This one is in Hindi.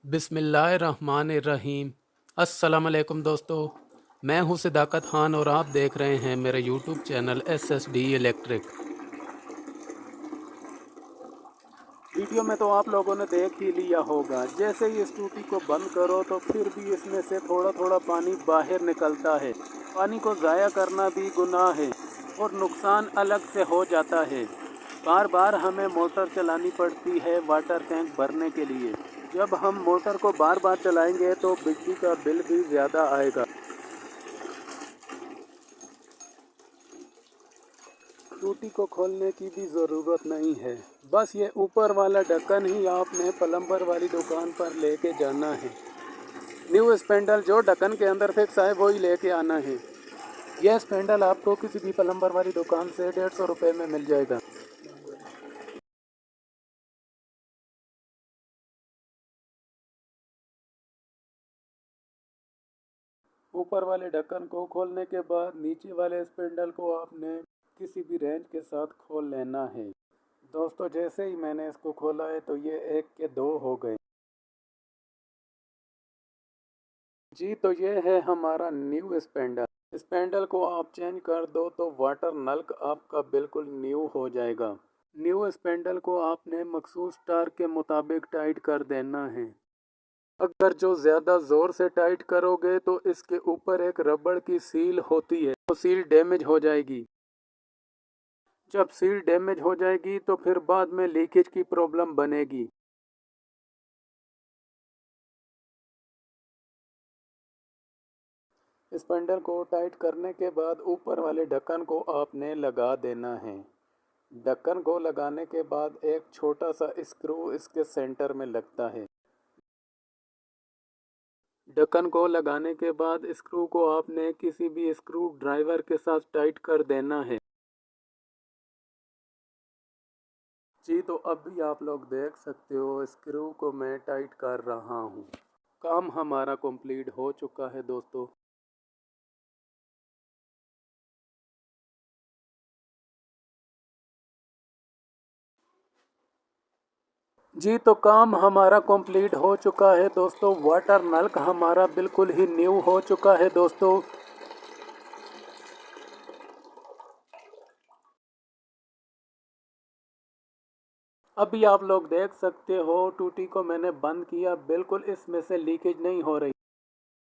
बिस्मिल्लाहिर्रहमानिर्रहीम। अस्सलाम वालेकुम दोस्तों, मैं हूं सिद्दीक़त खान और आप देख रहे हैं मेरा YouTube channel SSD electric. Video में तो आप लोगों ने देख ही लिया होगा, जैसे ही इस टूटी को बंद करो तो फिर भी इसमें से थोड़ा थोड़ा पानी बाहर निकलता है। पानी को ज़ाया करना भी गुनाह है और नुकसान अलग से हो जाता है। बार बार हमें मोटर चलानी पड़ती है वाटर टैंक भरने के लिए। जब हम मोटर को बार बार चलाएंगे तो बिजली का बिल भी ज़्यादा आएगा। टूटी को खोलने की भी ज़रूरत नहीं है, बस ये ऊपर वाला ढक्कन ही आपने प्लम्बर वाली दुकान पर लेके जाना है। न्यू स्पेंडल जो ढक्कन के अंदर फिक्स है वही लेके आना है। यह स्पेंडल आपको किसी भी प्लम्बर वाली दुकान से 150 रुपये में मिल जाएगा। ऊपर वाले ढक्कन को खोलने के बाद नीचे वाले स्पेंडल को आपने किसी भी रेंच के साथ खोल लेना है। दोस्तों, जैसे ही मैंने इसको खोला है तो ये 1 के 2 हो गए। जी, तो ये है हमारा न्यू स्पेंडल। स्पेंडल को आप चेंज कर दो तो वाटर नल आपका बिल्कुल न्यू हो जाएगा। न्यू स्पेंडल को आपने मखसूस तार के मुताबिक टाइट कर देना है। अगर जो ज़्यादा ज़ोर से टाइट करोगे तो इसके ऊपर एक रबड़ की सील होती है, तो सील डैमेज हो जाएगी। जब सील डैमेज हो जाएगी तो फिर बाद में लीकेज की प्रॉब्लम बनेगी। स्पंडल को टाइट करने के बाद ऊपर वाले ढक्कन को आपने लगा देना है। ढक्कन को लगाने के बाद एक छोटा सा स्क्रू इसके सेंटर में लगता है। ढक्कन को लगाने के बाद स्क्रू को आपने किसी भी स्क्रू ड्राइवर के साथ टाइट कर देना है। जी, तो अभी आप लोग देख सकते हो स्क्रू को मैं टाइट कर रहा हूँ। काम हमारा कंप्लीट हो चुका है दोस्तों। जी, तो काम हमारा कंप्लीट हो चुका है दोस्तों। वाटर नल हमारा बिल्कुल ही न्यू हो चुका है दोस्तों। अभी आप लोग देख सकते हो टूटी को मैंने बंद किया, बिल्कुल इसमें से लीकेज नहीं हो रही।